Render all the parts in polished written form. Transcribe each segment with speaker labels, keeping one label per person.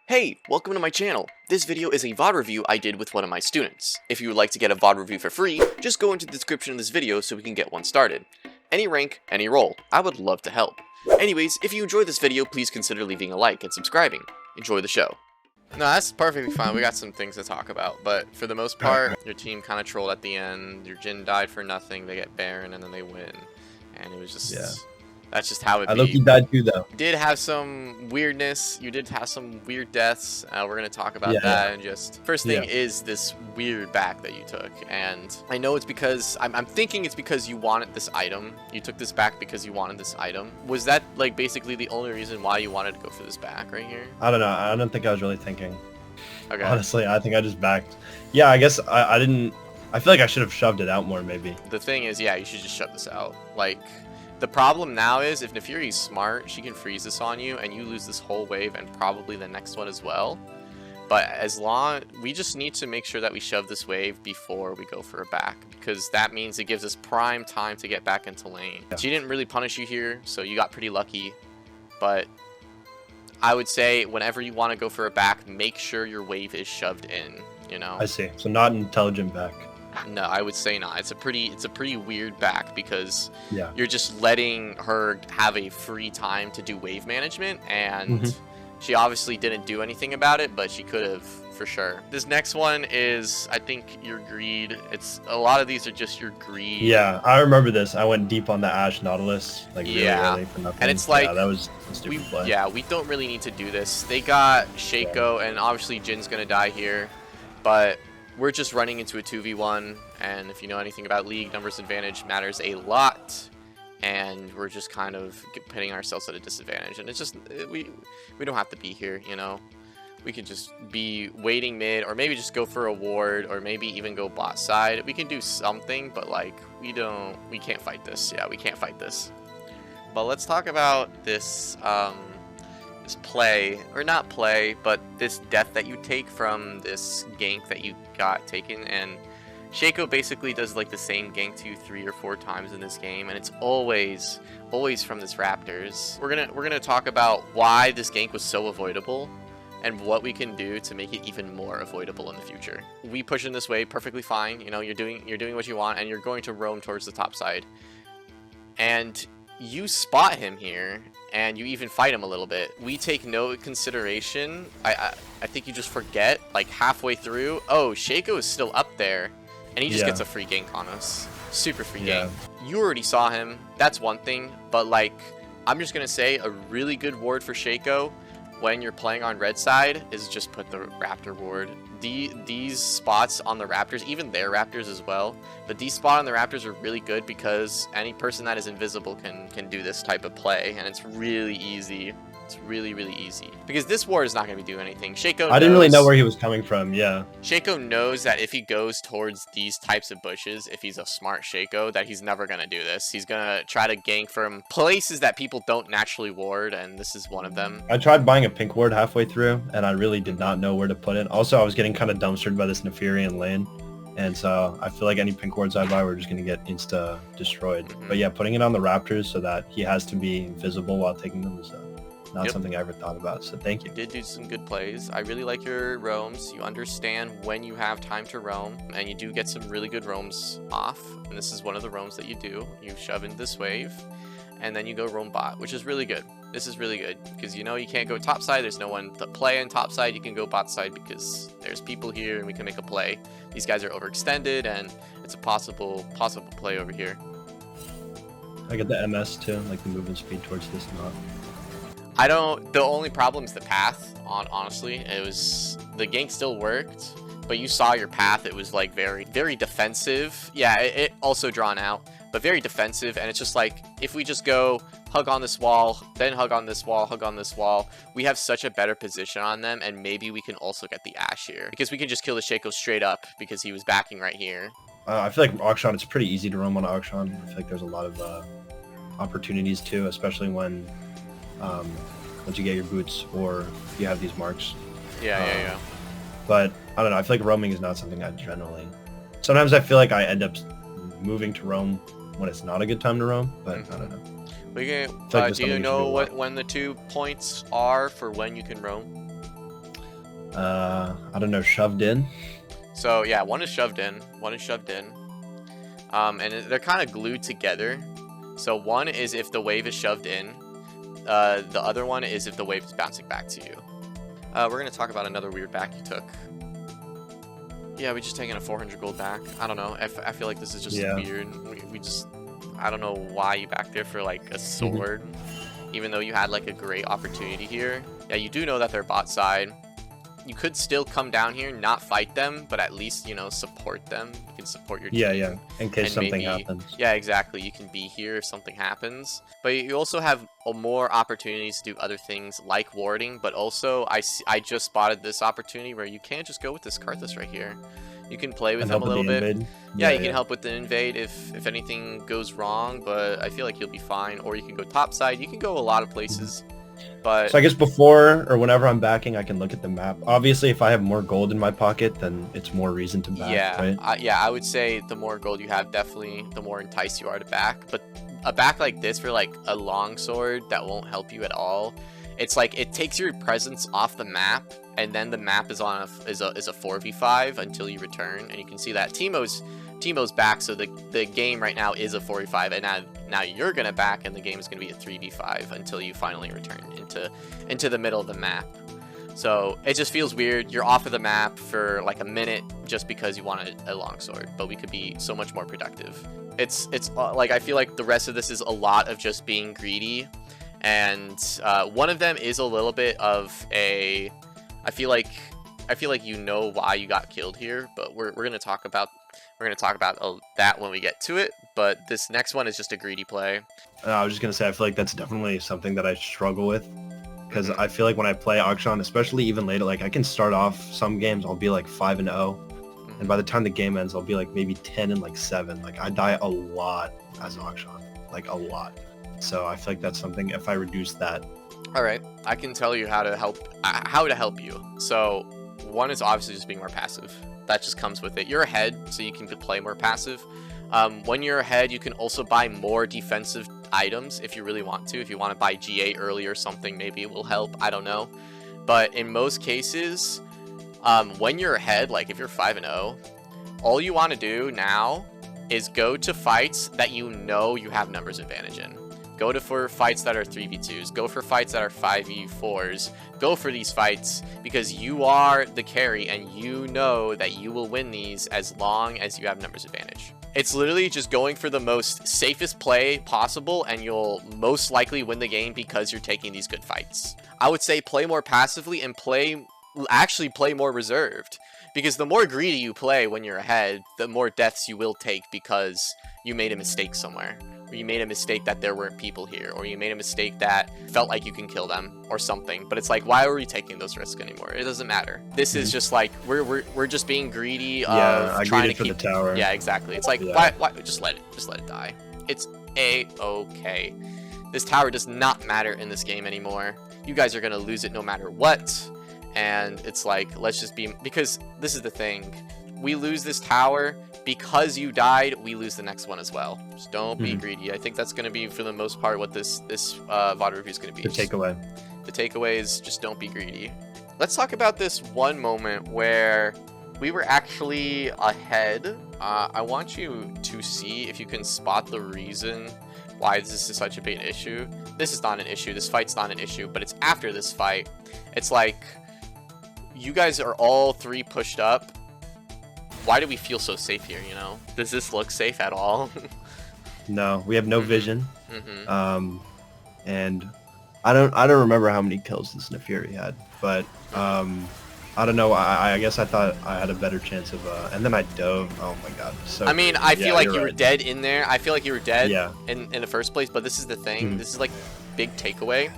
Speaker 1: Hey, welcome to my channel. This video is a VOD review I did with one of my students. If you would like to get a VOD review for free, just go into the description of this video so we can get one started. Any rank, any role. I would love to help. Anyways, if you enjoyed this video, please consider leaving a like and subscribing. Enjoy the show. No, that's perfectly fine. We got some things to talk about, but for the most part, your team kind of trolled at the end. Your Jhin died for nothing. They get Baron and then they win. And it was just... Yeah. That's just how it be.
Speaker 2: Loki died too, though.
Speaker 1: You did have some weirdness. You did have some weird deaths. We're going to talk about that. And just first thing is this weird back that you took. And I know it's because I'm thinking it's because you wanted this item. You took this back because you wanted this item. Was that like basically the only reason why you wanted to go for this back right here?
Speaker 2: I don't know. I don't think I was really thinking.
Speaker 1: Okay.
Speaker 2: Honestly, I think I just backed. Yeah, I guess I didn't. I feel like I should have shoved it out more, maybe.
Speaker 1: The thing is, yeah, you should just shove this out. Like... The problem now is, if Neferi's smart, she can freeze this on you, and you lose this whole wave, and probably the next one as well. But we just need to make sure that we shove this wave before we go for a back, because that means it gives us prime time to get back into lane. Yeah. She didn't really punish you here, so you got pretty lucky. But I would say, whenever you want to go for a back, make sure your wave is shoved in, you know?
Speaker 2: I see. So not an intelligent back.
Speaker 1: No, I would say not. It's a pretty weird back because you're just letting her have a free time to do wave management, and she obviously didn't do anything about it, but she could have for sure. This next one is, I think, your greed. A lot of these are just your greed.
Speaker 2: Yeah, I remember this. I went deep on the Ash Nautilus, like really early for nothing.
Speaker 1: And it's like,
Speaker 2: that was a stupid play.
Speaker 1: Yeah, we don't really need to do this. They got Shaco, and obviously Jin's gonna die here, but we're just running into a 2v1, and if you know anything about League, numbers advantage matters a lot, and we're just kind of putting ourselves at a disadvantage, and it's just, we don't have to be here, you know? We could just be waiting mid, or maybe just go for a ward, or maybe even go bot side. We can do something, but like, we can't fight this. Yeah, we can't fight this. But let's talk about this, this play, or not play, but this death that you take from this gank that you got taken. And Shaco basically does like the same gank to you 3 or 4 times in this game, and it's always from this Raptors. We're gonna talk about why this gank was so avoidable and what we can do to make it even more avoidable in the future. We push in this way perfectly fine, you know, you're doing what you want, and you're going to roam towards the top side, and you spot him here, and you even fight him a little bit. We take no consideration. I think you just forget, like halfway through, oh, Shaco is still up there, and he just gets a free gank on us. Super free gank. You already saw him. That's one thing, but like, I'm just gonna say a really good ward for Shaco when you're playing on red side is just put the Raptor ward. These spots on the Raptors, even their Raptors as well, but these spots on the Raptors are really good because any person that is invisible can do this type of play, and it's really easy. It's really easy because this ward is not going to be doing anything. Shaco
Speaker 2: I didn't really know where he was coming from.
Speaker 1: Shaco knows that if he goes towards these types of bushes, if he's a smart Shaco, that he's never going to do this. He's going to try to gank from places that people don't naturally ward, and this is one of them.
Speaker 2: I tried buying a pink ward halfway through, and I really did not know where to put it. Also, I was getting kind of dumpstered by this Neferian lane, and so I feel like any pink wards I buy, we're just going to get insta destroyed. But yeah, putting it on the Raptors so that he has to be invisible while taking them is not something I ever thought about, so thank you.
Speaker 1: You did do some good plays. I really like your roams. You understand when you have time to roam, and you do get some really good roams off, and this is one of the roams that you do. You shove in this wave, and then you go roam bot, which is really good. This is really good, because you know you can't go top side. There's no one to play on top side. You can go bot side because there's people here, and we can make a play. These guys are overextended, and it's a possible play over here.
Speaker 2: I get the MS too, like the movement speed towards this knot.
Speaker 1: The only problem is the path, honestly. It was, the gank still worked, but you saw your path. It was like very defensive. Yeah, it also drawn out, but very defensive. And it's just like, if we just go hug on this wall, then hug on this wall, hug on this wall, we have such a better position on them. And maybe we can also get the Ash here because we can just kill the Shaco straight up because he was backing right here.
Speaker 2: I feel like Auction, it's pretty easy to roam on Auction. I feel like there's a lot of opportunities too, especially when once you get your boots or you have these marks.
Speaker 1: Yeah.
Speaker 2: But I don't know, I feel like roaming is not something I generally... Sometimes I feel like I end up moving to roam when it's not a good time to roam, but I don't know.
Speaker 1: We can, do you know when the 2 points are for when you can roam?
Speaker 2: I don't know, shoved in.
Speaker 1: So yeah, one is shoved in, and they're kind of glued together. So one is if the wave is shoved in, the other one is if the wave is bouncing back to you. We're gonna talk about another weird back you took. Yeah, we just taken a 400 gold back. I don't know. I feel like this is just weird. We just, I don't know why you back there for like a sword, even though you had like a great opportunity here. Yeah, you do know that they're bot side. You could still come down here, not fight them, but at least, you know, support them. You can support your team.
Speaker 2: Yeah, in case something happens.
Speaker 1: Yeah, exactly. You can be here if something happens. But you also have more opportunities to do other things like warding, but also I just spotted this opportunity where you can't just go with this Karthus right here. You can play with him a little bit. Yeah, you can help with the invade if anything goes wrong, but I feel like you'll be fine. Or you can go top side. You can go a lot of places. But
Speaker 2: so I guess before or whenever I'm backing, I can look at the map. Obviously, if I have more gold in my pocket, then it's more reason to back.
Speaker 1: Yeah,
Speaker 2: right?
Speaker 1: I would say the more gold you have, definitely the more enticed you are to back. But a back like this for like a long sword that won't help you at all. It's like it takes your presence off the map, and then the map is on is a 4v5 until you return. And you can see that Teemo's back, so the game right now is a 4v5, and now you're gonna back, and the game is gonna be a 3v5 until you finally return into the middle of the map. So it just feels weird. You're off of the map for like a minute just because you wanted a longsword, but we could be so much more productive. It's like I feel like the rest of this is a lot of just being greedy, and one of them is a little bit of a. I feel like you know why you got killed here, but we're gonna talk about that when we get to it. But this next one is just a greedy play.
Speaker 2: I was just gonna say I feel like that's definitely something that I struggle with, because I feel like when I play Akshan, especially even later, like I can start off some games I'll be like 5-0, and by the time the game ends I'll be like maybe 10-7. Like I die a lot as Akshan, like a lot. So I feel like that's something, if I reduce that.
Speaker 1: All right, I can tell you how to help you. So one is obviously just being more passive. That just comes with it. You're ahead, so you can play more passive. When you're ahead, you can also buy more defensive items if you really want to. If you want to buy GA early or something, maybe it will help. I don't know. But in most cases, when you're ahead, like if you're 5-0, all you want to do now is go to fights that you know you have numbers advantage in. Go for fights that are 3v2s. Go for fights that are 5v4s. Go for these fights because you are the carry and you know that you will win these as long as you have numbers advantage. It's literally just going for the most safest play possible, and you'll most likely win the game because you're taking these good fights. I would say play more passively and actually play more reserved, because the more greedy you play when you're ahead, the more deaths you will take because you made a mistake somewhere. Or you made a mistake that there weren't people here, or you made a mistake that felt like you can kill them or something. But it's like, why are we taking those risks anymore? It doesn't matter. This is just like we're just being greedy of trying to keep
Speaker 2: the tower.
Speaker 1: Yeah, exactly. It's like why just let it die. It's a-okay. This tower does not matter in this game anymore. You guys are gonna lose it no matter what. And it's like, let's just be, because this is the thing. We lose this tower because you died, we lose the next one as well. Just don't be greedy. I think that's going to be, for the most part, what this VOD review is going to be.
Speaker 2: The takeaway.
Speaker 1: The takeaway is just don't be greedy. Let's talk about this one moment where we were actually ahead. I want you to see if you can spot the reason why this is such a big issue. This is not an issue. This fight's not an issue, but it's after this fight. It's like, you guys are all three pushed up. Why do we feel so safe here, you know? Does this look safe at all?
Speaker 2: No, we have no vision. And I don't remember how many kills this Nefiri had, but I don't know. I guess I thought I had a better chance of and then I dove. Oh my god. So
Speaker 1: I mean, I feel like you were dead in there. I feel like you were dead in the first place, but this is the thing. This is like big takeaway.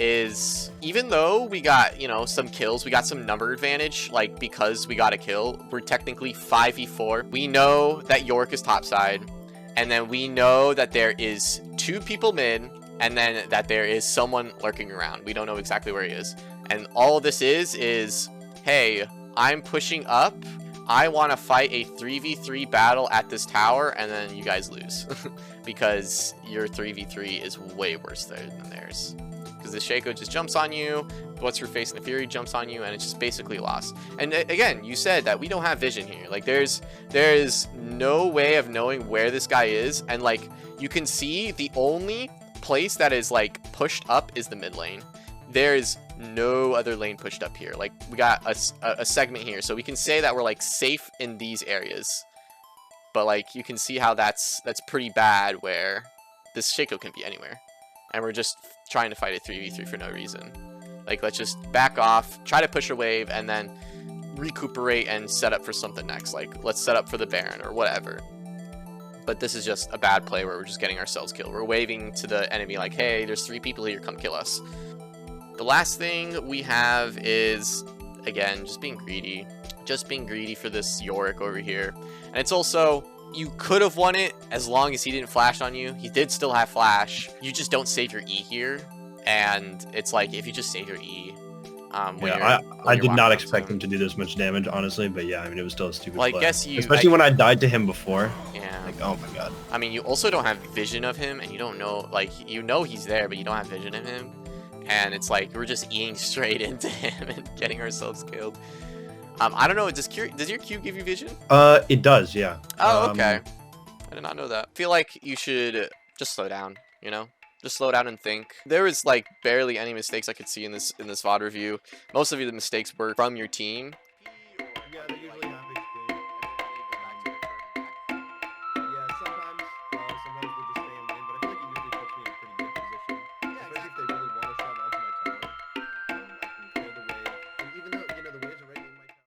Speaker 1: Is even though we got, you know, some kills, we got some number advantage, like because we got a kill, we're technically 5v4. We know that York is topside, and then we know that there is 2 people mid, and then that there is someone lurking around. We don't know exactly where he is. And all this is, hey, I'm pushing up. I want to fight a 3v3 battle at this tower, and then you guys lose. Because your 3v3 is way worse there than theirs. because the Shaco just jumps on you. What's your face and the Fury jumps on you, and it's just basically lost. And again, you said that we don't have vision here. Like there's no way of knowing where this guy is, and like you can see the only place that is like pushed up is the mid lane. There's no other lane pushed up here. Like we got a segment here, so we can say that we're like safe in these areas, but like you can see how that's pretty bad where this Shaco can be anywhere, and we're just trying to fight a 3v3 for no reason. Like let's just back off, try to push a wave, and then recuperate and set up for something next. Like let's set up for the Baron or whatever. But this is just a bad play where we're just getting ourselves killed. We're waving to the enemy like, hey, there's 3 people here, come kill us. The last thing we have is, again, just being greedy. Just being greedy for this Yorick over here. And it's also, you could have won it as long as he didn't flash on you. He did still have flash. You just don't save your E here. And it's like, if you just save your E,
Speaker 2: I did not expect him to do this much damage, honestly, but yeah, I mean, it was still a stupid play.
Speaker 1: I guess
Speaker 2: especially when I died to him before.
Speaker 1: Yeah.
Speaker 2: Like, oh my god.
Speaker 1: I mean, you also don't have vision of him, and you don't know, like, you know he's there, but you don't have vision of him. And it's like, we're just eating straight into him and getting ourselves killed. I don't know, does your Q give you vision?
Speaker 2: It does, yeah.
Speaker 1: Oh, okay. I did not know that. I feel like you should just slow down, you know? Just slow down and think. There was like barely any mistakes I could see in this VOD review. Most of the mistakes were from your team,